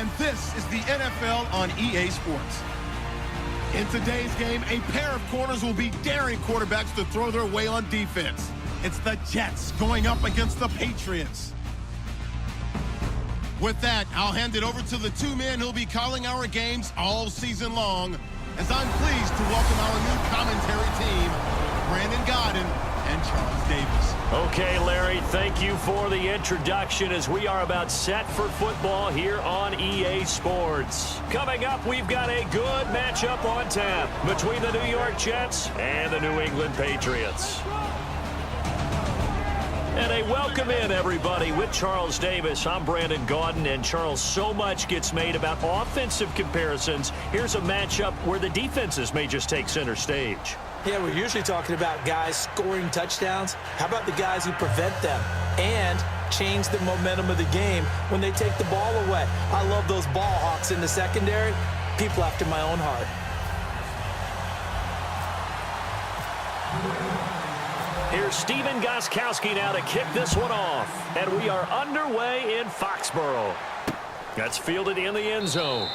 and this is the NFL on EA Sports. In today's game, a pair of corners will be daring quarterbacks to throw their way on defense. It's the Jets going up against the Patriots. With that, I'll hand it over to the two men who'll be calling our games all season long, as I'm pleased to welcome our new commentary team, Brandon Godden and Charles Davis. Okay, Larry, thank you for the introduction as we are about set for football here on EA Sports. Coming up, we've got a good matchup on tap between the New York Jets and the New England Patriots. And a welcome in, everybody, with Charles Davis. I'm Brandon Gaudin, and Charles, so much gets made about offensive comparisons. Here's a matchup where the defenses may just take center stage. Yeah, we're usually talking about guys scoring touchdowns. How about the guys who prevent them and change the momentum of the game when they take the ball away? I love those ball hawks in the secondary. People after my own heart. Here's Steven Gostkowski now to kick this one off. And we are underway in Foxborough. That's fielded in the end zone.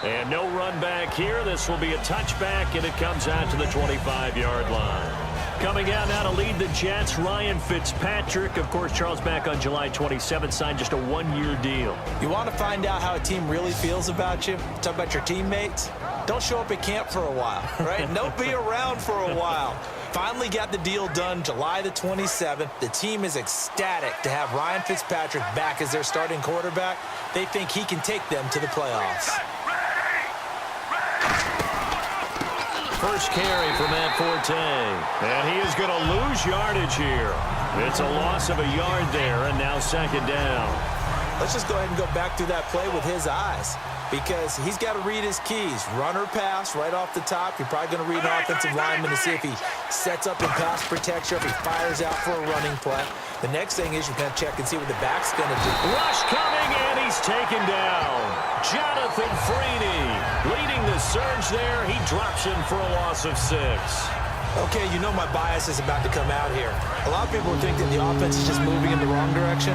And no run back here. This will be a touchback, and it comes out to the 25-yard line. Coming out now to lead the Jets, Ryan Fitzpatrick. Of course, Charles, back on July 27th, signed just a one-year deal. You want to find out how a team really feels about you? Talk about your teammates? Don't show up at camp for a while, right? And don't be around for a while. Finally got the deal done July the 27th. The team is ecstatic to have Ryan Fitzpatrick back as their starting quarterback. They think he can take them to the playoffs. First carry for Matt Forte. And he is going to lose yardage here. It's a loss of a yard there, and now second down. Let's just go ahead and go back through that play with his eyes, because he's got to read his keys. Run or pass right off the top. You're probably going to read an offensive lineman to see if he sets up in pass protection, if he fires out for a running play. The next thing is you're going to check and see what the back's going to do. Rush coming, and he's taken down. Jonathan Freeney leading the surge there. He drops him for a loss of 6. Okay, you know my bias is about to come out here. A lot of people think that the offense is just moving in the wrong direction.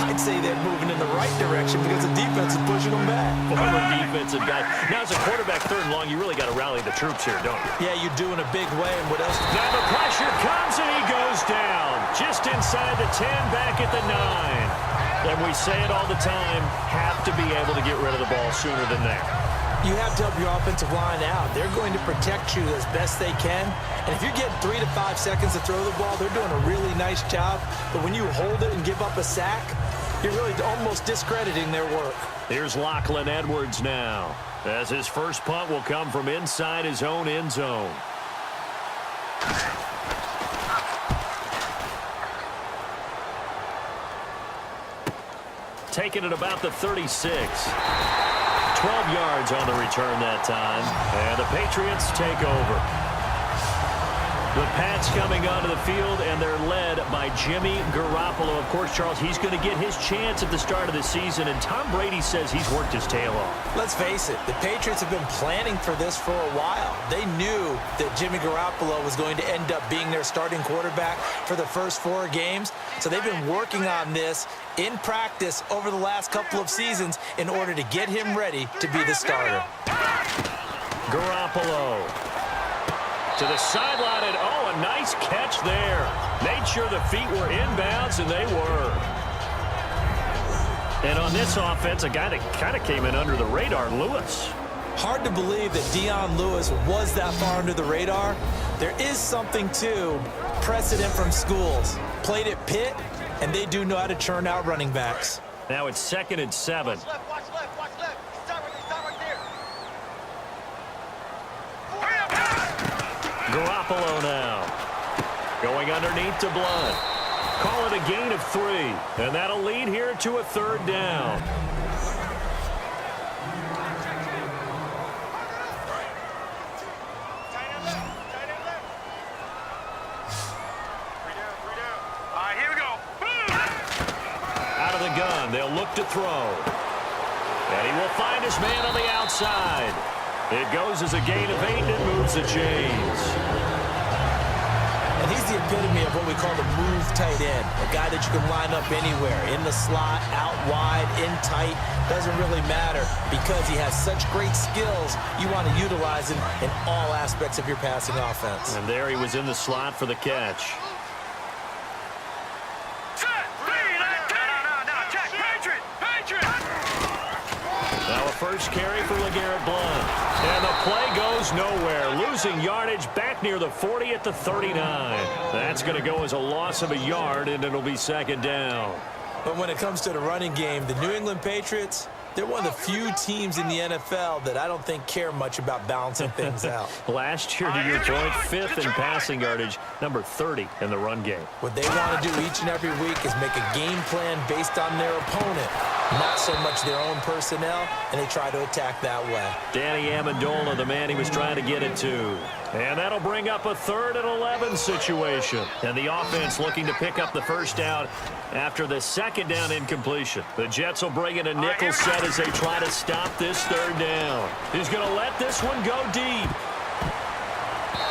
I'd say they're moving in the right direction because the defense is pushing them back. Former defensive guy. Now, as a quarterback, third and long, you really got to rally the troops here, don't you? Yeah, you do in a big way. And what else? Now the pressure comes, and he goes down. Just inside the 10, back at the 9. And we say it all the time, have to be able to get rid of the ball sooner than that. You have to help your offensive line out. They're going to protect you as best they can. And if you're getting 3 to 5 seconds to throw the ball, they're doing a really nice job. But when you hold it and give up a sack, you're really almost discrediting their work. Here's Lachlan Edwards now, as his first punt will come from inside his own end zone. Taking it about the 36. 12 yards on the return that time, and the Patriots take over. The Pats coming onto the field, and they're led by Jimmy Garoppolo. Of course, Charles, he's going to get his chance at the start of the season, and Tom Brady says he's worked his tail off. Let's face it, the Patriots have been planning for this for a while. They knew that Jimmy Garoppolo was going to end up being their starting quarterback for the first 4 games, so they've been working on this in practice over the last couple of seasons in order to get him ready to be the starter. Garoppolo to the sideline, and oh, a nice catch there. Made sure the feet were inbounds, and they were. And on this offense, a guy that kind of came in under the radar, Lewis. Hard to believe that Dion Lewis was that far under the radar. There is something to precedent from schools. Played at Pitt, and they do know how to churn out running backs. Now it's 2nd and 7. Watch left, watch left, watch left. Stop right there. Garoppolo now. Going underneath to Blunt. Call it a gain of 3. And that'll lead here to a 3rd down. Here we go. Out of the gun, they'll look to throw. And he will find his man on the outside. It goes as a gain of 8, and it moves the chains. And he's the epitome of what we call the move tight end, a guy that you can line up anywhere, in the slot, out wide, in tight, doesn't really matter because he has such great skills. You want to utilize him in all aspects of your passing offense. And there he was in the slot for the catch. Now a first carry for LeGarrette Blount. And the play goes nowhere. Losing yardage back near the 40 at the 39. That's going to go as a loss of a yard, and it'll be second down. But when it comes to the running game, the New England Patriots, they're one of the few teams in the NFL that I don't think care much about balancing things out. Last year, to your point, 5th in passing yardage, number 30 in the run game. What they want to do each and every week is make a game plan based on their opponent, not so much their own personnel, and they try to attack that way. Danny Amendola, the man he was trying to get it to. And that'll bring up a 3rd and 11 situation. And the offense looking to pick up the first down after the second down incompletion. The Jets will bring in a nickel set as they try to stop this 3rd down. He's going to let this one go deep.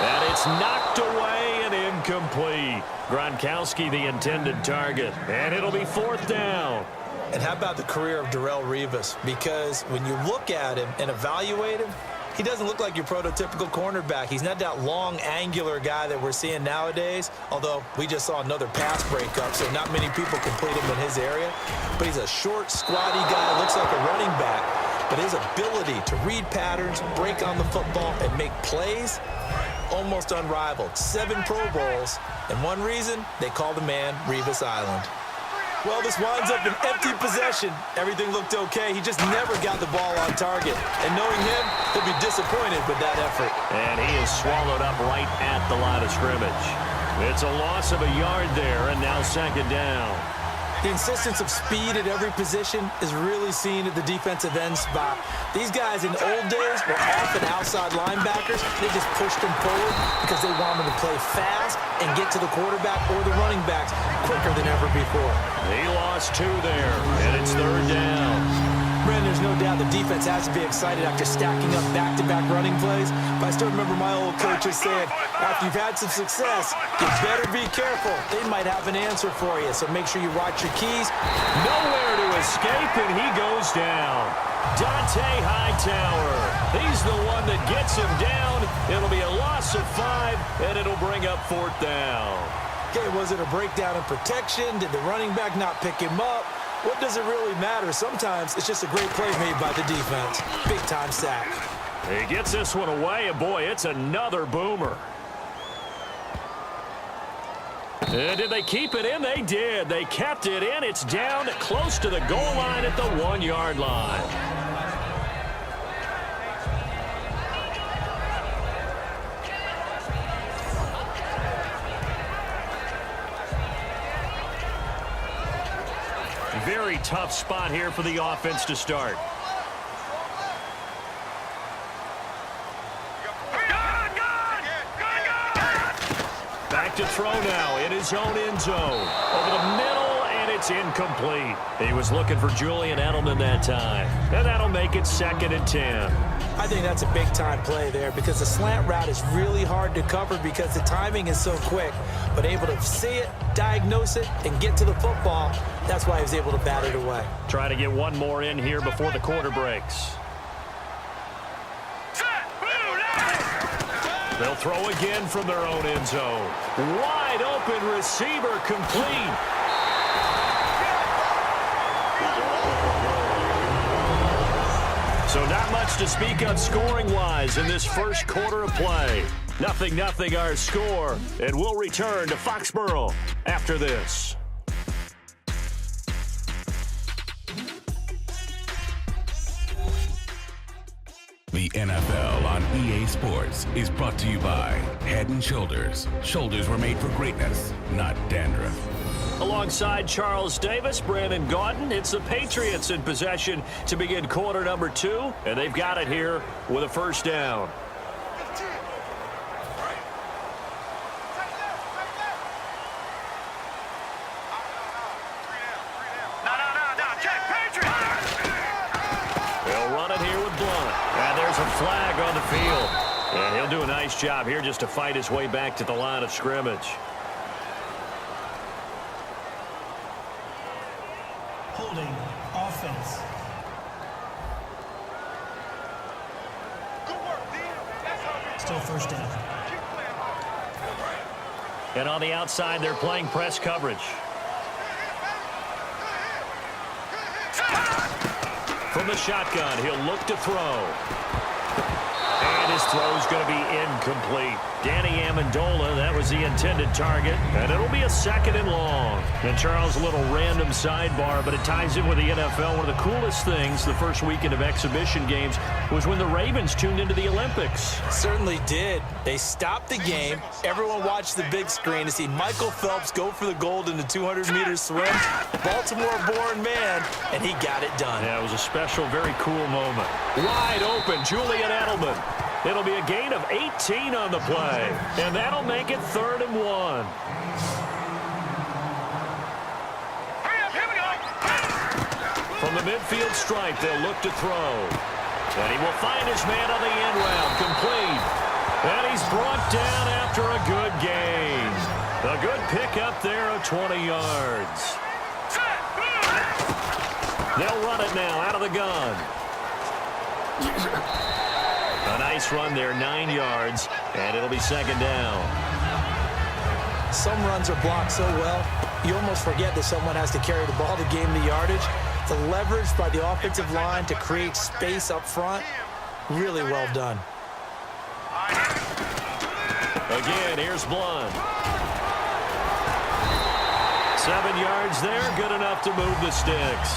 And it's knocked away and incomplete. Gronkowski, the intended target. And it'll be 4th down. And how about the career of Darrelle Revis? Because when you look at him and evaluate him, he doesn't look like your prototypical cornerback. He's not that long, angular guy that we're seeing nowadays, although we just saw another pass breakup, so not many people complete him in his area. But he's a short, squatty guy, looks like a running back. But his ability to read patterns, break on the football, and make plays, almost unrivaled. 7 Pro Bowls, and one reason, they call the man Revis Island. Well, this winds up an empty possession. Everything looked okay. He just never got the ball on target. And knowing him, he'll be disappointed with that effort. And he is swallowed up right at the line of scrimmage. It's a loss of a yard there, and now second down. The insistence of speed at every position is really seen at the defensive end spot. These guys in the old days were often outside linebackers. They just pushed them forward because they wanted to play fast and get to the quarterback or the running backs quicker than ever before. He lost 2 there, and it's 3rd down. Brandon, there's no doubt the defense has to be excited after stacking up back-to-back running plays. But I still remember my old coaches saying, after you've had some success, you better be careful. They might have an answer for you, so make sure you watch your keys. Nowhere to escape, and he goes down. Dante Hightower. He's the one that gets him down. It'll be a loss of 5, and it'll bring up 4th down. Okay, was it a breakdown in protection? Did the running back not pick him up? What does it really matter? Sometimes it's just a great play made by the defense. Big-time sack. He gets this one away, and boy, it's another boomer. And did they keep it in? They did. They kept it in. It's down close to the goal line at the 1-yard line. Very tough spot here for the offense to start. Back to throw now in his own end zone. Over the middle, and it's incomplete. He was looking for Julian Edelman that time. And that'll make it 2nd and 10. I think that's a big-time play there because the slant route is really hard to cover because the timing is so quick. But able to see it, diagnose it, and get to the football, that's why he was able to bat it away. Try to get one more in here before the quarter breaks. They'll throw again from their own end zone. Wide open receiver complete. So not much to speak of scoring-wise in this first quarter of play. 0-0 our score, and we'll return to Foxborough after this. The NFL on EA Sports is brought to you by Head & Shoulders. Shoulders were made for greatness, not dandruff. Alongside Charles Davis, Brandon Gaudin, it's the Patriots in possession to begin quarter number 2, and they've got it here with a first down. They'll run it here with Blount. And there's a flag on the field. And he'll do a nice job here just to fight his way back to the line of scrimmage. Holding offense. Still first down. And on the outside, they're playing press coverage. From the shotgun, he'll look to throw. And his throw's going to be incomplete. Danny Amendola, that was the intended target. And it'll be a 2nd and long. And Charles, a little random sidebar, but it ties in with the NFL. One of the coolest things the first weekend of exhibition games was when the Ravens tuned into the Olympics. Certainly did. They stopped the game. Everyone watched the big screen to see Michael Phelps go for the gold in the 200-meter swim. Baltimore-born man, and he got it done. Yeah, it was a special, very cool moment. Wide open, Julian Edelman. It'll be a gain of 18 on the play, and that'll make it 3rd and 1. From the midfield stripe, they'll look to throw. And he will find his man on the end round, complete. And he's brought down after a good gain. A good pickup there of 20 yards. They'll run it now out of the gun. A nice run there, 9 yards, and it'll be 2nd down. Some runs are blocked so well, you almost forget that someone has to carry the ball to gain the yardage. The leverage by the offensive line to create space up front, really well done. Again, here's Blunt. 7 yards there, good enough to move the sticks.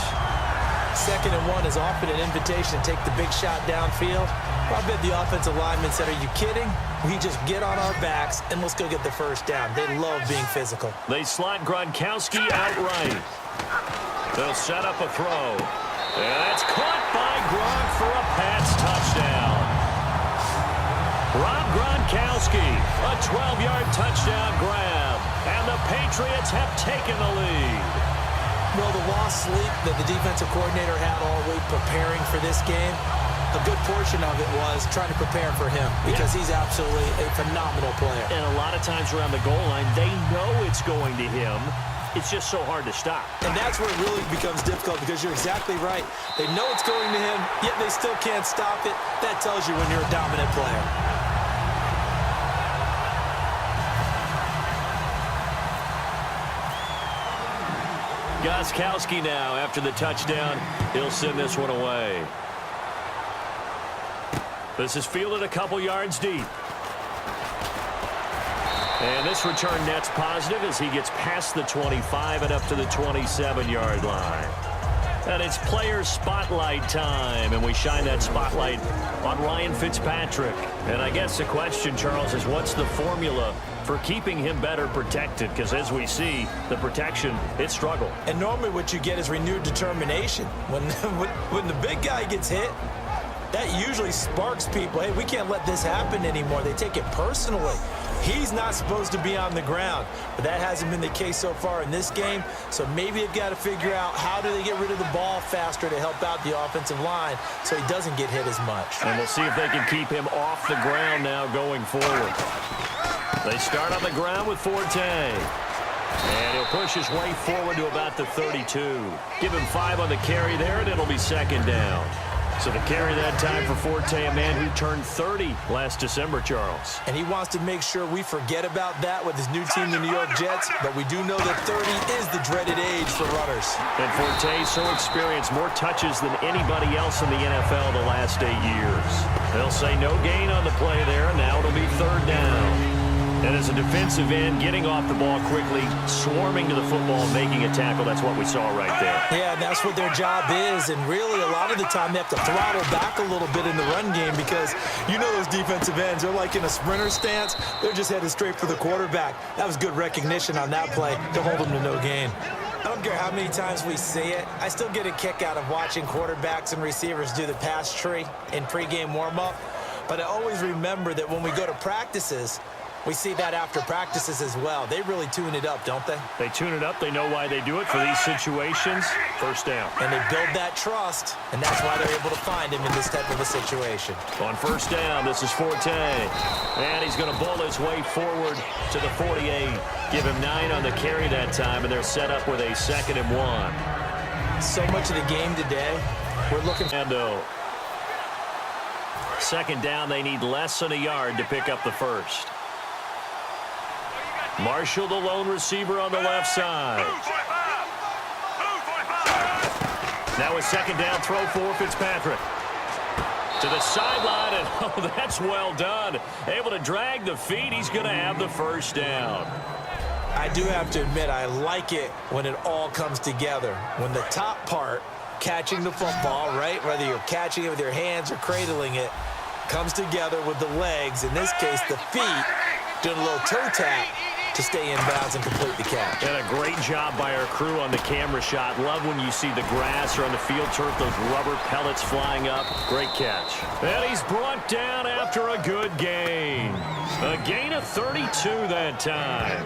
2nd and 1 is often an invitation to take the big shot downfield. I bet the offensive lineman said, are you kidding? We just get on our backs and let's go get the first down. They love being physical. They slot Gronkowski out right. They'll set up a throw. And that's caught by Gronk for a Pats touchdown. Rob Gronkowski, a 12-yard touchdown grab. And the Patriots have taken the lead. Well, the lost sleep that the defensive coordinator had all week preparing for this game, a good portion of it was trying to prepare for him because he's absolutely a phenomenal player. And a lot of times around the goal line, they know it's going to him. It's just so hard to stop. And that's where it really becomes difficult because you're exactly right. They know it's going to him, yet they still can't stop it. That tells you when you're a dominant player. Gostkowski now, after the touchdown, he'll send this one away. This is fielded a couple yards deep. And this return net's positive as he gets past the 25 and up to the 27-yard line. And it's player spotlight time, and we shine that spotlight on Ryan Fitzpatrick. And I guess the question, Charles, is what's the formula for keeping him better protected? Because as we see, the protection, it struggled. And normally what you get is renewed determination. When the big guy gets hit, that usually sparks people. Hey, we can't let this happen anymore. They take it personally. He's not supposed to be on the ground, but that hasn't been the case so far in this game. So maybe they've got to figure out how do they get rid of the ball faster to help out the offensive line so he doesn't get hit as much. And we'll see if they can keep him off the ground now going forward. They start on the ground with Forte. And he'll push his way forward to about the 32. Give him 5 on the carry there, and it'll be 2nd down. So to carry that time for Forte, a man who turned 30 last December, Charles. And he wants to make sure we forget about that with his new team, the New York Jets. But we do know that 30 is the dreaded age for runners. And Forte so experienced, more touches than anybody else in the NFL the last 8 years. They'll say no gain on the play there, and now it'll be 3rd down. And as a defensive end, getting off the ball quickly, swarming to the football, making a tackle, that's what we saw right there. Yeah, and that's what their job is. And really, a lot of the time, they have to throttle back a little bit in the run game because you know those defensive ends, they're like in a sprinter stance. They're just headed straight for the quarterback. That was good recognition on that play to hold them to no gain. I don't care how many times we see it. I still get a kick out of watching quarterbacks and receivers do the pass tree in pregame warm-up. But I always remember that when we go to practices, We see that after practices as well. They really tune it up, don't they? They tune it up. They know why they do it for these situations. First down. And they build that trust, and that's why they're able to find him in this type of a situation. On first down, this is Forte. And he's going to bowl his way forward to the 48. Give him 9 on the carry that time, and they're set up with a 2nd and 1. So much of the game today, we're looking for... Second down, they need less than a yard to pick up the first. Marshall, the lone receiver on the left side. Now a second down throw for Fitzpatrick. To the sideline, and oh, that's well done. Able to drag the feet. He's going to have the first down. I do have to admit, I like it when it all comes together. When the top part, catching the football, right, whether you're catching it with your hands or cradling it, comes together with the legs, in this case the feet, doing a little toe tap to stay in bounds and complete the catch. And a great job by our crew on the camera shot. Love when you see the grass or on the field turf, those rubber pellets flying up. Great catch. And he's brought down after a good gain. A gain of 32 that time.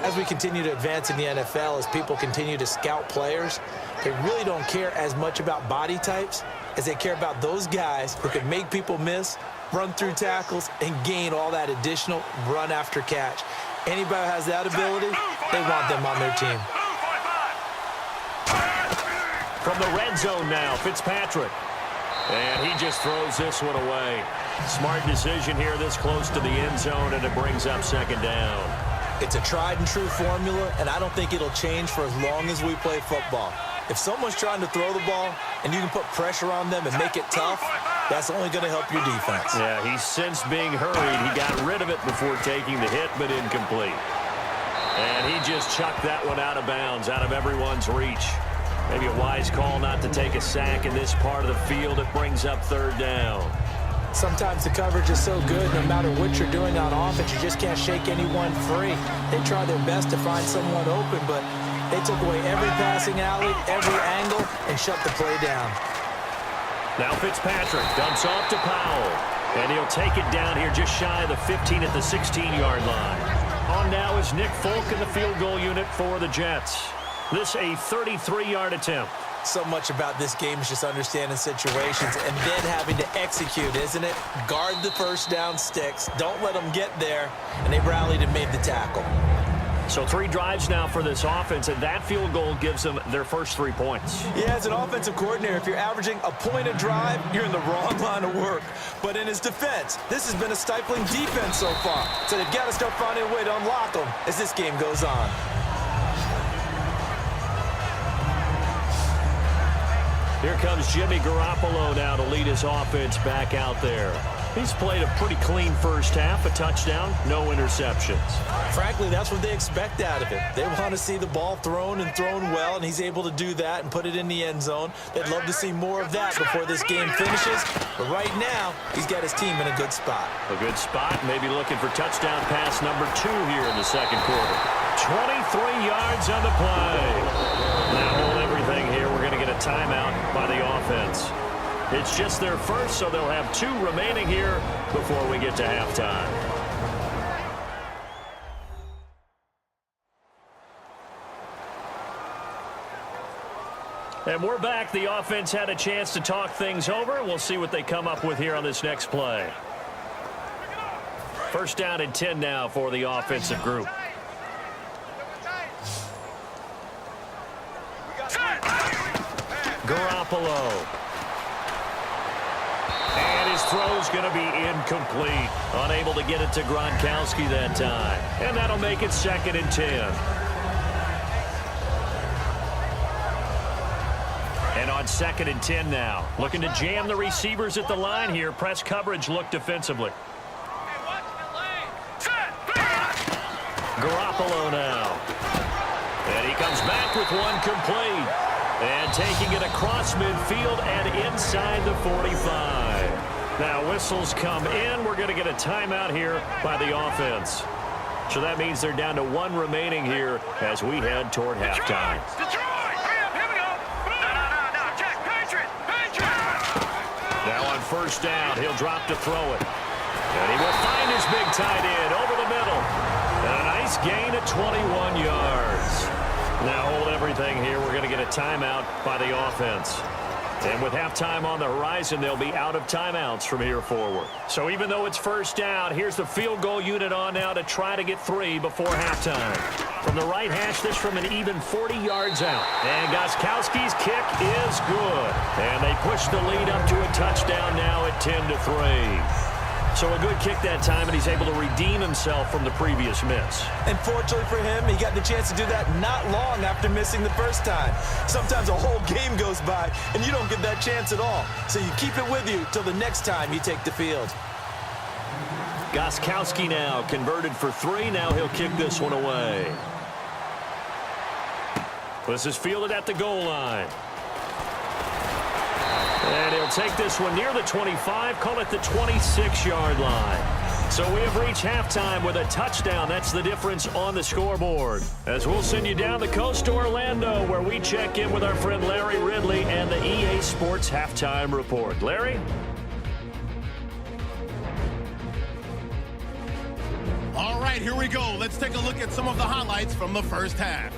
As we continue to advance in the NFL, as people continue to scout players, they really don't care as much about body types as they care about those guys who can make people miss, run through tackles, and gain all that additional run after catch. Anybody who has that ability, they want them on their team. From the red zone now, Fitzpatrick. And he just throws this one away. Smart decision here this close to the end zone, and it brings up second down. It's a tried and true formula, and I don't think it'll change for as long as we play football. If someone's trying to throw the ball and you can put pressure on them and make it tough, that's only going to help your defense. Yeah, he's since being hurried. He got rid of it before taking the hit, but incomplete. And he just chucked that one out of bounds, out of everyone's reach. Maybe a wise call not to take a sack in this part of the field. It brings up third down. Sometimes the coverage is so good, no matter what you're doing on offense, you just can't shake anyone free. They try their best to find someone open, but they took away every passing alley, every angle, and shut the play down. Now Fitzpatrick dumps off to Powell, and he'll take it down here just shy of the 15 at the 16-yard line. On now is Nick Folk in the field goal unit for the Jets. This a 33-yard attempt. So much about this game is just understanding situations and then having to execute, isn't it? Guard the first down sticks. Don't let them get there, and they rallied and made the tackle. So 3 drives now for this offense, and that field goal gives them their first 3 points. Yeah, as an offensive coordinator, if you're averaging a point a drive, you're in the wrong line of work. But in his defense, this has been a stifling defense so far. So they've got to start finding a way to unlock them as this game goes on. Here comes Jimmy Garoppolo now to lead his offense back out there. He's played a pretty clean first half, a touchdown, no interceptions. Frankly, that's what they expect out of it. They want to see the ball thrown and thrown well, and he's able to do that and put it in the end zone. They'd love to see more of that before this game finishes. But right now, he's got his team in a good spot. A good spot, maybe looking for touchdown pass number 2 here in the second quarter. 23 yards on the play. Now hold everything here. We're going to get a timeout by the offense. It's just their first, so they'll have 2 remaining here before we get to halftime. And we're back. The offense had a chance to talk things over. We'll see what they come up with here on this next play. First down and 10 now for the offensive group. Garoppolo. And his throw's going to be incomplete. Unable to get it to Gronkowski that time. And that'll make it 2nd and 10. And on 2nd and 10 now. Looking to jam the receivers at the line here. Press coverage look defensively. Garoppolo now. And he comes back with one complete. And taking it across midfield and inside the 45. Now whistles come in. We're going to get a timeout here by the offense. So that means they're down to 1 remaining here as we head toward halftime. Detroit! Here we go! No, Jack, Patriot! Now on first down, he'll drop to throw it. And he will find his big tight end over the middle. And a nice gain at 21 yards. Now hold everything here. We're going to get a timeout by the offense. And with halftime on the horizon, they'll be out of timeouts from here forward. So even though it's first down, here's the field goal unit on now to try to get 3 before halftime. From the right hash, this from an even 40 yards out. And Gostkowski's kick is good. And they push the lead up to a touchdown now at 10-3. So a good kick that time, and he's able to redeem himself from the previous miss. And fortunately for him, he got the chance to do that not long after missing the first time. Sometimes a whole game goes by, and you don't get that chance at all. So you keep it with you till the next time you take the field. Gostkowski now converted for 3. Now he'll kick this one away. This is fielded at the goal line. And he'll take this one near the 25, call it the 26-yard line. So we have reached halftime with a touchdown. That's the difference on the scoreboard. As we'll send you down the coast to Orlando, where we check in with our friend Larry Ridley and the EA Sports Halftime Report. Larry? All right, here we go. Let's take a look at some of the highlights from the first half.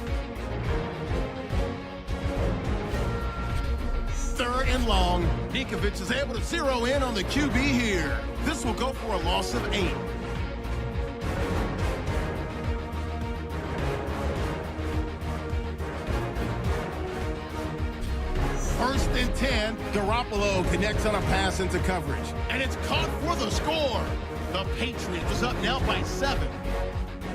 3rd and long. Nikovic is able to zero in on the QB here. This will go for a loss of 8. First and 10. Garoppolo connects on a pass into coverage. And it's caught for the score. The Patriots is up now by 7.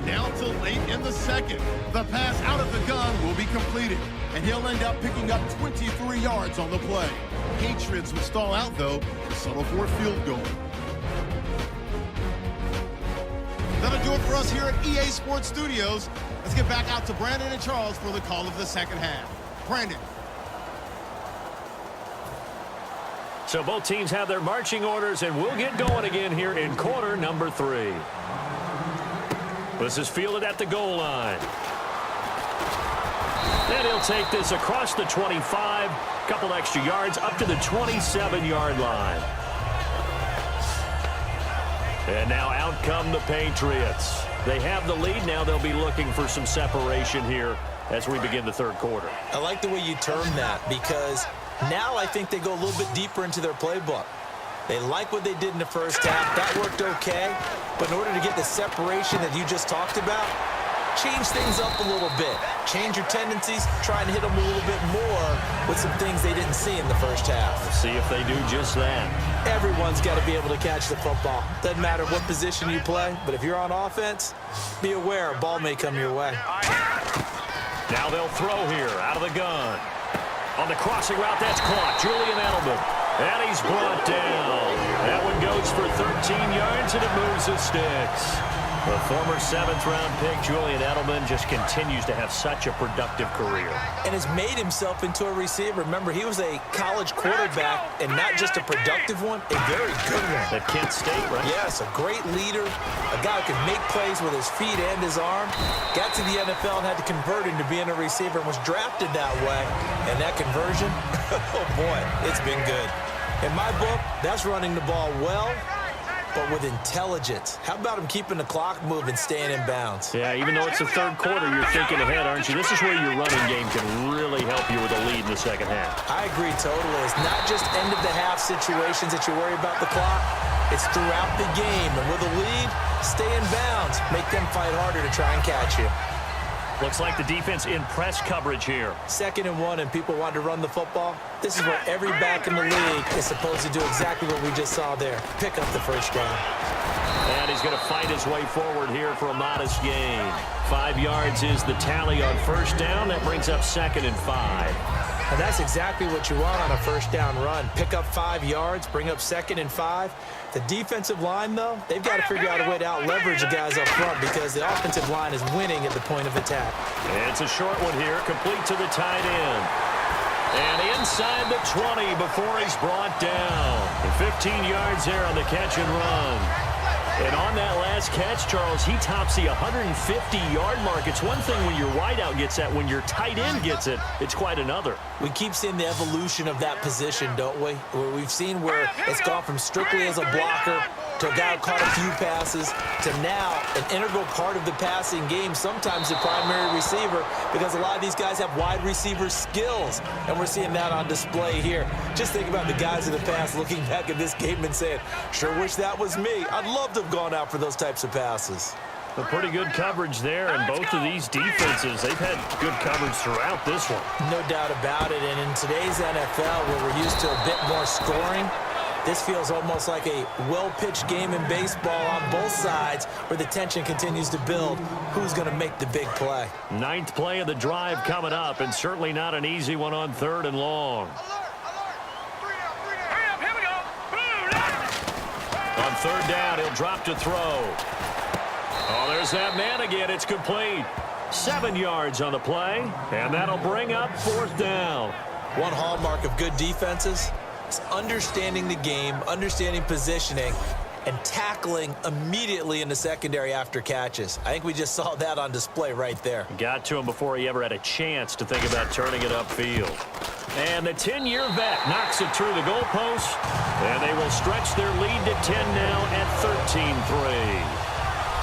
Now to late in the second. The pass out of the gun will be completed, and he'll end up picking up 23 yards on the play. Patriots will stall out, though, to settle for a field goal. That'll do it for us here at EA Sports Studios. Let's get back out to Brandon and Charles for the call of the second half. Brandon. So both teams have their marching orders, and we'll get going again here in quarter number 3. This is fielded at the goal line. And he'll take this across the 25, couple extra yards up to the 27-yard line. And now out come the Patriots. They have the lead now. They'll be looking for some separation here as we begin the third quarter. I like the way you term that, because now I think they go a little bit deeper into their playbook. They like what they did in the first half. That worked okay. But in order to get the separation that you just talked about, change things up a little bit. Change your tendencies. Try and hit them a little bit more with some things they didn't see in the first half. We'll see if they do just that. Everyone's got to be able to catch the football. Doesn't matter what position you play, but if you're on offense, be aware a ball may come your way. Now they'll throw here out of the gun. On the crossing route, that's caught. Julian Edelman. And he's brought down. That one goes for 13 yards, and it moves the sticks. The former 7th-round pick, Julian Edelman, just continues to have such a productive career. And has made himself into a receiver. Remember, he was a college quarterback, and not just a productive one, a very good one. At Kent State, right? Yes, a great leader, a guy who could make plays with his feet and his arm. Got to the NFL and had to convert into being a receiver and was drafted that way. And that conversion, oh boy, it's been good. In my book, that's running the ball well, but with intelligence. How about him keeping the clock moving, staying in bounds? Yeah, even though it's the third quarter, you're thinking ahead, aren't you? This is where your running game can really help you with a lead in the second half. I agree totally. It's not just end-of-the-half situations that you worry about the clock. It's throughout the game. And with a lead, stay in bounds. Make them fight harder to try and catch you. Looks like the defense in press coverage here. 2nd and 1, and people want to run the football. This is where every back in the league is supposed to do exactly what we just saw there. Pick up the first down. And he's going to fight his way forward here for a modest gain. 5 yards is the tally on first down. That brings up 2nd and 5. And that's exactly what you want on a first down run. Pick up 5 yards, bring up 2nd and 5. The defensive line, though, they've got to figure out a way to out-leverage the guys up front because the offensive line is winning at the point of attack. And it's a short one here, complete to the tight end. And inside the 20 before he's brought down. And 15 yards there on the catch and run. And on that last catch, Charles, he tops the 150-yard mark. It's one thing when your wideout gets that. When your tight end gets it, it's quite another. We keep seeing the evolution of that position, don't we? Where we've seen where it's gone from strictly as a blocker to to a guy who caught a few passes to now an integral part of the passing game, sometimes the primary receiver, because a lot of these guys have wide receiver skills, and we're seeing that on display here. Just think about the guys in the past looking back at this game and saying, sure wish that was me. I'd love to have gone out for those types of passes. A pretty good coverage there, and both of these defenses, they've had good coverage throughout this one. No doubt about it, and in today's NFL, where we're used to a bit more scoring, this feels almost like a well-pitched game in baseball on both sides where the tension continues to build. Who's going to make the big play? Ninth play of the drive coming up, and certainly not an easy one on 3rd and long. Here we go. On 3rd down, he'll drop to throw. Oh, there's that man again. It's complete. 7 yards on the play, and that'll bring up 4th down. One hallmark of good defenses is understanding the game, understanding positioning, and tackling immediately in the secondary after catches. I think we just saw that on display right there. Got to him before he ever had a chance to think about turning it upfield. And the 10-year vet knocks it through the goalpost, and they will stretch their lead to 10 now at 13-3.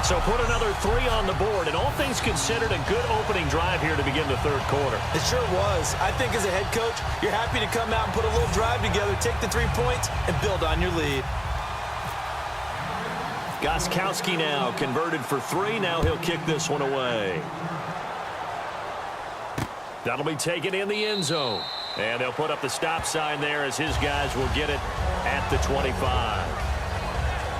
So put another 3 on the board, and all things considered, a good opening drive here to begin the 3rd quarter. It sure was. I think as a head coach, you're happy to come out and put a little drive together, take the 3 points, and build on your lead. Gostkowski now converted for 3. Now he'll kick this one away. That'll be taken in the end zone. And they'll put up the stop sign there as his guys will get it at the 25.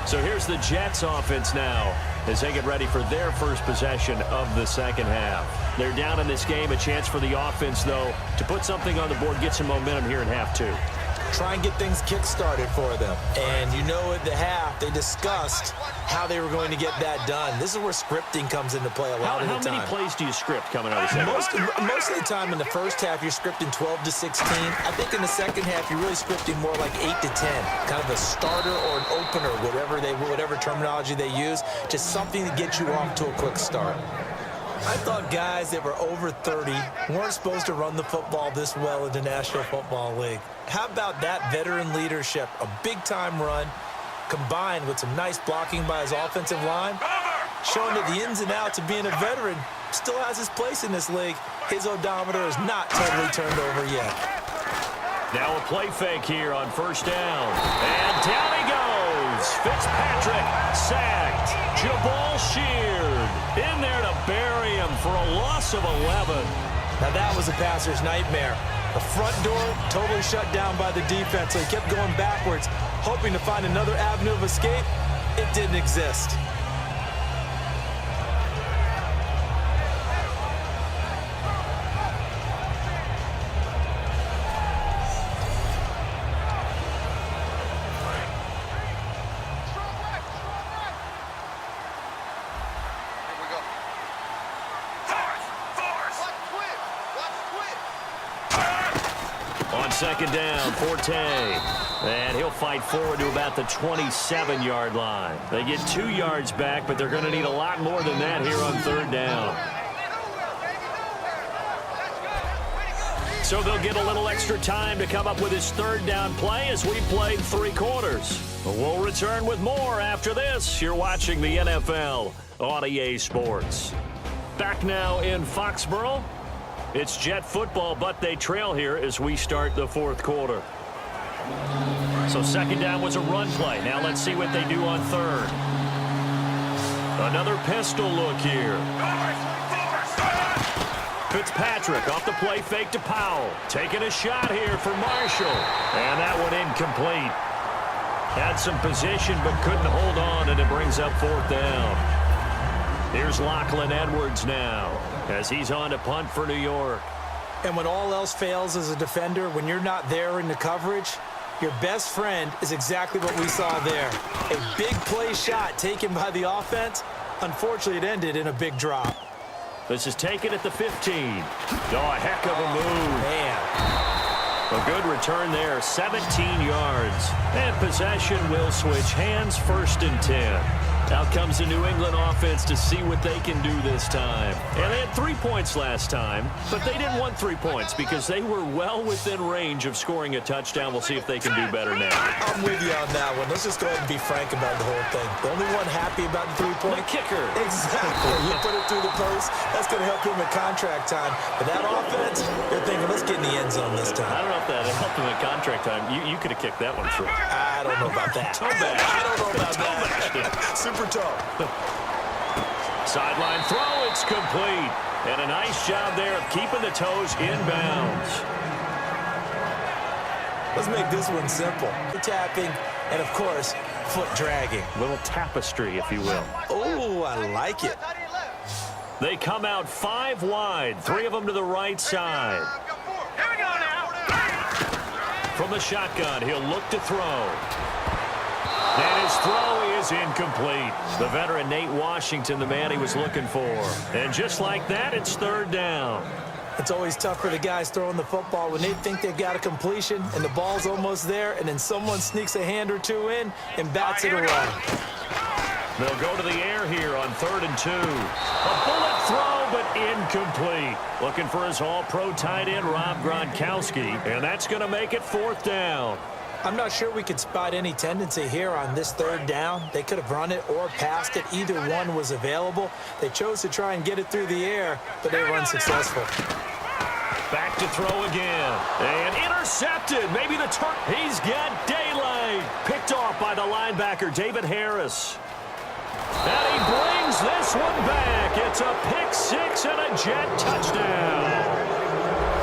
So here's the Jets offense now as they get ready for their first possession of the second half. They're down in this game. A chance for the offense, though, to put something on the board, get some momentum here in half 2. Try and get things kick-started for them. And you know at the half, they discussed how they were going to get that done. This is where scripting comes into play a lot of the time. How many plays do you script coming out of the second? Most of the time in the first half, you're scripting 12 to 16. I think in the second half, you're really scripting more like 8 to 10. Kind of a starter or an opener, whatever terminology they use. Just something to get you off to a quick start. I thought guys that were over 30 weren't supposed to run the football this well in the National Football League. How about that veteran leadership? A big-time run combined with some nice blocking by his offensive line, showing that the ins and outs of being a veteran still has his place in this league. His odometer is not totally turned over yet. Now a play fake here on 1st down. And down he goes. Fitzpatrick sacked. Jabal sheared. In there to bury him for a loss of 11. Now that was a passer's nightmare. The front door totally shut down by the defense, so he kept going backwards, hoping to find another avenue of escape. It didn't exist. Second down, Forte. And he'll fight forward to about the 27-yard line. They get 2 yards back, but they're going to need a lot more than that here on 3rd down. So they'll get a little extra time to come up with his 3rd down play as we played 3 quarters. We'll return with more after this. You're watching the NFL on EA Sports. Back now in Foxborough. It's Jet football, but they trail here as we start the 4th quarter. So 2nd down was a run play. Now let's see what they do on 3rd. Another pistol look here. Fitzpatrick off the play fake to Powell. Taking a shot here for Marshall. And that one incomplete. Had some position but couldn't hold on, and it brings up 4th down. Here's Lachlan Edwards now as he's on to punt for New York. And when all else fails as a defender, when you're not there in the coverage, your best friend is exactly what we saw there. A big play shot taken by the offense. Unfortunately, it ended in a big drop. This is taken at the 15. Oh, a heck of a move. Man. A good return there, 17 yards. And possession will switch hands, 1st and 10. Out comes the New England offense to see what they can do this time. And they had 3 points last time, but they didn't want 3 points because they were well within range of scoring a touchdown. We'll see if they can do better now. I'm with you on that one. Let's just go ahead and be frank about the whole thing. The only one happy about the 3-point. The kicker. Exactly. You put it through the post. That's going to help him in contract time. But that offense, they're thinking, let's get in the end zone this time. I don't know if that helped him in contract time. You could have kicked that one through. I don't know about that. I don't know about that. Super tough. Sideline throw, it's complete. And a nice job there of keeping the toes in bounds. Let's make this one simple. Tapping and, of course, foot dragging. Little tapestry, if you will. Oh, I like it. They come out 5 wide, 3 of them to the right side. Here we go now. From the shotgun, he'll look to throw. And his throw is incomplete. The veteran Nate Washington, the man he was looking for. And just like that, it's 3rd down. It's always tough for the guys throwing the football when they think they've got a completion and the ball's almost there, and then someone sneaks a hand or two in and bats it away. They'll go to the air here on 3rd and 2. A bullet throw, but incomplete. Looking for his all-pro tight end, Rob Gronkowski, and that's going to make it 4th down. I'm not sure we could spot any tendency here on this 3rd down. They could have run it or passed it. Either one was available. They chose to try and get it through the air, but they were unsuccessful. Back to throw again. And intercepted. Maybe the turn. He's got daylight. Picked off by the linebacker, David Harris. And he brings this one back. It's a pick 6 and a Jet touchdown.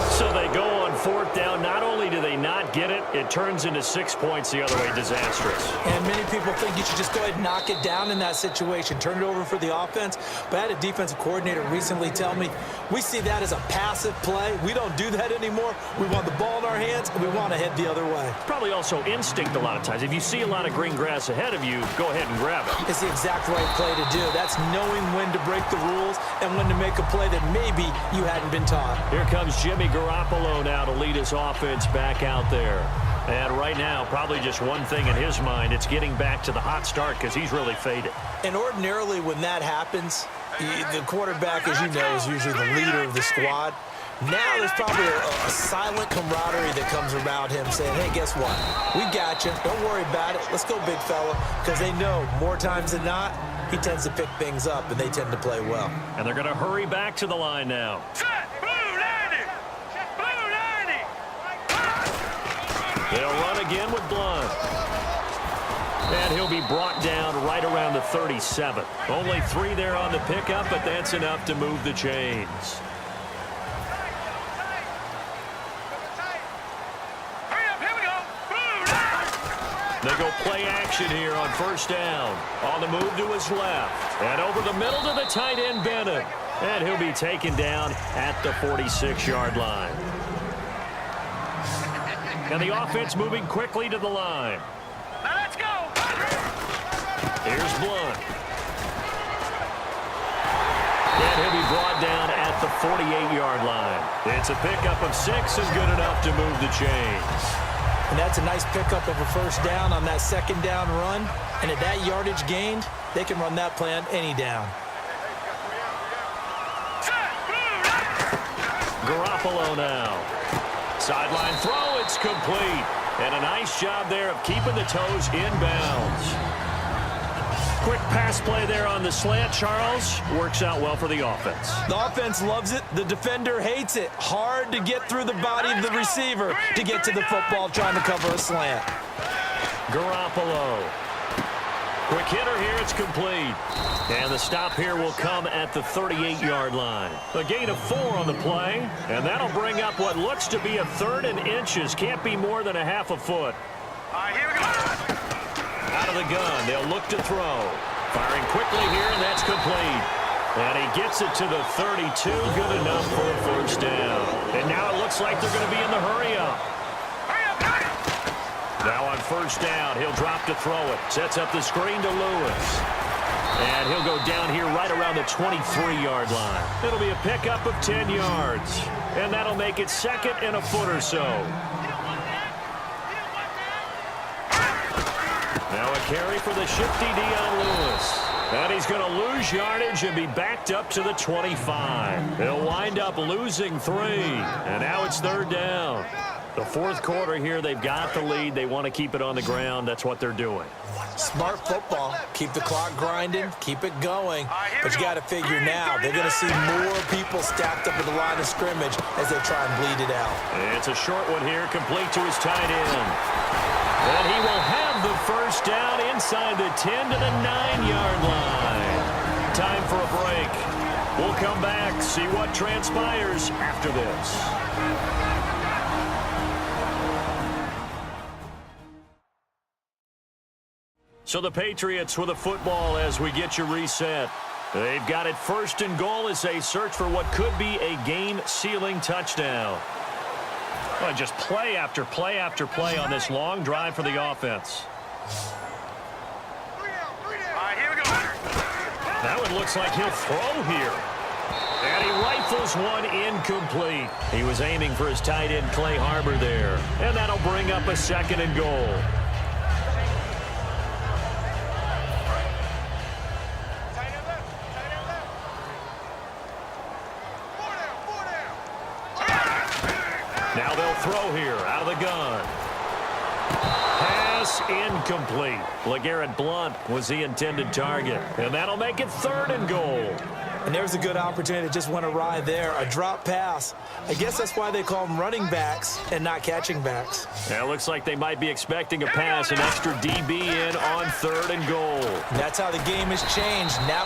So they go on 4th down. Not only do they not get it, it turns into 6 points the other way. Disastrous. And many people think you should just go ahead and knock it down in that situation. Turn it over for the offense. But I had a defensive coordinator recently tell me, we see that as a passive play. We don't do that anymore. We want the ball in our hands, and we want to head the other way. Probably also instinct a lot of times. If you see a lot of green grass ahead of you, go ahead and grab it. It's the exact right play to do. That's knowing when to break the rules and when to make a play that maybe you hadn't been taught. Here comes Jimmy Garoppolo now to lead his offense back out there. And right now, probably just one thing in his mind, it's getting back to the hot start because he's really faded. And ordinarily when that happens, the quarterback, as you know, is usually the leader of the squad. Now there's probably a silent camaraderie that comes around him saying, hey, guess what? We got you. Don't worry about it. Let's go, big fella. Because they know more times than not, he tends to pick things up, and they tend to play well. And they're going to hurry back to the line now. They'll run again with Blunt. And he'll be brought down right around the 37. Only 3 there on the pickup, but that's enough to move the chains. They go play action here on 1st down. On the move to his left. And over the middle to the tight end, Bennett. And he'll be taken down at the 46-yard line. And the offense moving quickly to the line. Now let's go. Here's Blunt. And he'll be brought down at the 48-yard line. It's a pickup of 6 and good enough to move the chains. And that's a nice pickup of a 1st down on that 2nd down run. And at that yardage gained, they can run that play on any down. Garoppolo now. Sideline throw, it's complete. And a nice job there of keeping the toes in bounds. Quick pass play there on the slant, Charles. Works out well for the offense. The offense loves it. The defender hates it. Hard to get through the body of the receiver to get to the football trying to cover a slant. Garoppolo. Quick hitter here, it's complete. And the stop here will come at the 38-yard line. A gain of 4 on the play, and that'll bring up what looks to be a 3rd and inches. Can't be more than a half a foot. All right, here we go. Out of the gun, they'll look to throw. Firing quickly here, and that's complete. And he gets it to the 32, good enough for a 1st down. And now it looks like they're going to be in the hurry-up. Now on 1st down, he'll drop to throw it. Sets up the screen to Lewis. And he'll go down here right around the 23-yard line. It'll be a pickup of 10 yards. And that'll make it 2nd and a foot or so. Now a carry for the shifty Dion Lewis. And he's going to lose yardage and be backed up to the 25. He'll wind up losing 3. And now it's 3rd down. The 4th quarter here, they've got the lead. They want to keep it on the ground. That's what they're doing. Smart football. Keep the clock grinding. Keep it going. But you got to figure now, they're going to see more people stacked up at the line of scrimmage as they try and bleed it out. It's a short one here, complete to his tight end. And he will have the 1st down inside the 10 to the 9-yard line. Time for a break. We'll come back, see what transpires after this. So the Patriots with a football as we get you reset. They've got it 1st and goal as they search for what could be a game-sealing touchdown. Well, just play after play after play on this long drive for the offense. Here we go. That one looks like he'll throw here. And he rifles one incomplete. He was aiming for his tight end, Clay Harbor, there. And that'll bring up a 2nd and goal. Now they'll throw here out of the gun. Pass incomplete. LeGarrette Blount was the intended target. And that'll make it 3rd and goal. And there's a good opportunity to just win a ride there. A drop pass. I guess that's why they call them running backs and not catching backs. Now it looks like they might be expecting a pass, an extra DB in on 3rd and goal. And that's how the game has changed. Now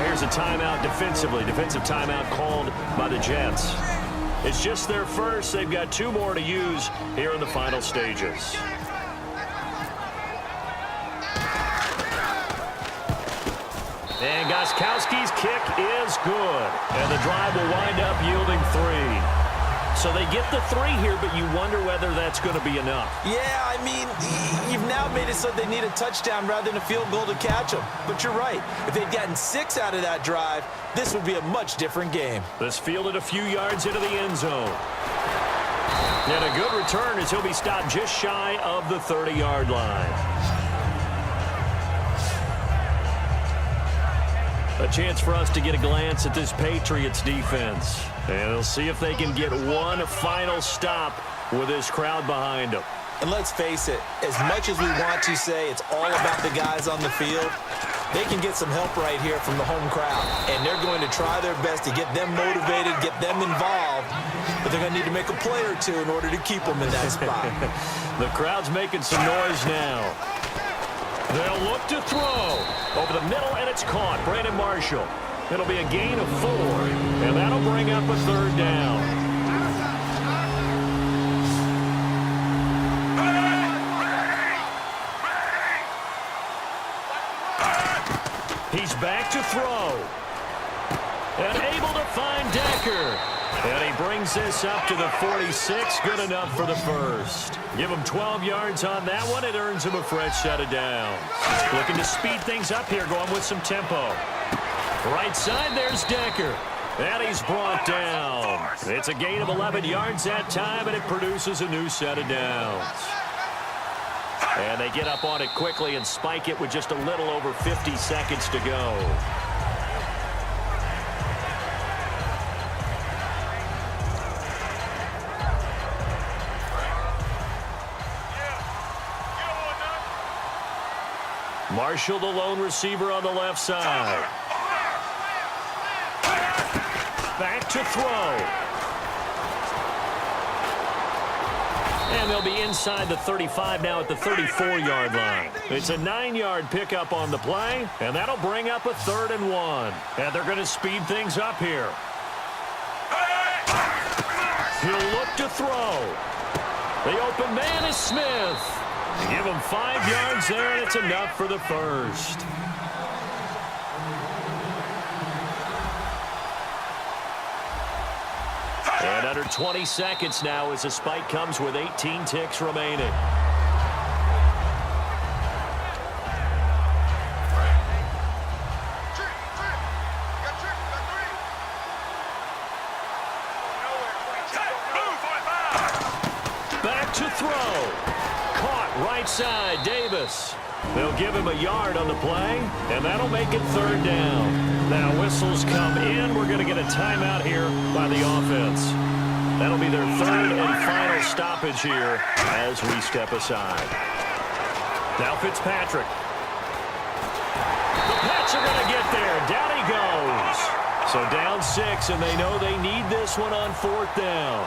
here's a timeout defensively. Defensive timeout called by the Jets. It's just their first. They've got 2 more to use here in the final stages. And Gostkowski's kick is good. And the drive will wind up yielding 3. So they get the 3 here, but you wonder whether that's going to be enough. Yeah, I mean, you've now made it so they need a touchdown rather than a field goal to catch them. But you're right. If they'd gotten 6 out of that drive, this would be a much different game. This fielded a few yards into the end zone. And a good return as he'll be stopped just shy of the 30-yard line. A chance for us to get a glance at this Patriots defense. And they'll see if they can get one final stop with this crowd behind them. And let's face it, as much as we want to say it's all about the guys on the field, they can get some help right here from the home crowd. And they're going to try their best to get them motivated, get them involved. But they're going to need to make a play or 2 in order to keep them in that spot. The crowd's making some noise now. They'll look to throw over the middle, and it's caught. Brandon Marshall. It'll be a gain of 4, and that'll bring up a 3rd down. He's back to throw. And able to find Decker. And he brings this up to the 46. Good enough for the 1st. Give him 12 yards on that one. It earns him a fresh set of downs. Looking to speed things up here, going with some tempo. Right side, there's Decker. And he's brought down. It's a gain of 11 yards that time, and it produces a new set of downs. And they get up on it quickly and spike it with just a little over 50 seconds to go. Marshall, the lone receiver on the left side. Back to throw. And they'll be inside the 35 now at the 34-yard line. It's a 9-yard pickup on the play, and that'll bring up a 3rd and 1. And they're going to speed things up here. He'll look to throw. The open man is Smith. Give him 5 yards there, and it's enough for the 1st. And under 20 seconds now as the spike comes with 18 ticks remaining. Back to throw. Caught right side, Davis. They'll give him a yard on the play, and that'll make it 3rd down. Now whistles come in. We're going to get a timeout here by the offense. That'll be their 3rd and final stoppage here as we step aside. Now Fitzpatrick. The Pats are going to get there. Down he goes. So down 6, and they know they need this one on 4th down.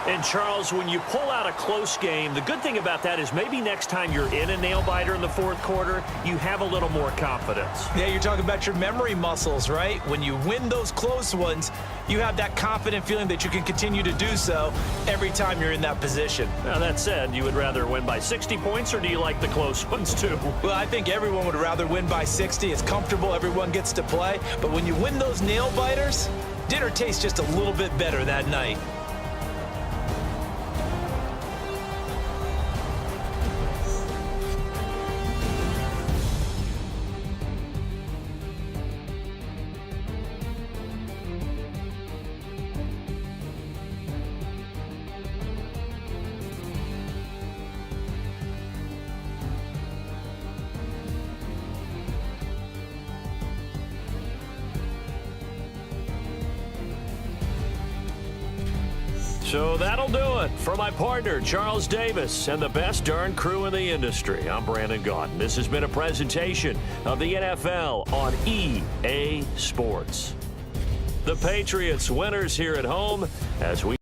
And, Charles, when you pull out a close game, the good thing about that is maybe next time you're in a nail-biter in the 4th quarter, you have a little more confidence. Yeah, you're talking about your memory muscles, right? When you win those close ones, you have that confident feeling that you can continue to do so every time you're in that position. Now, that said, you would rather win by 60 points, or do you like the close ones, too? Well, I think everyone would rather win by 60. It's comfortable. Everyone gets to play. But when you win those nail-biters, dinner tastes just a little bit better that night. So that'll do it for my partner, Charles Davis, and the best darn crew in the industry. I'm Brandon Gaudin. This has been a presentation of the NFL on EA Sports. The Patriots winners here at home as we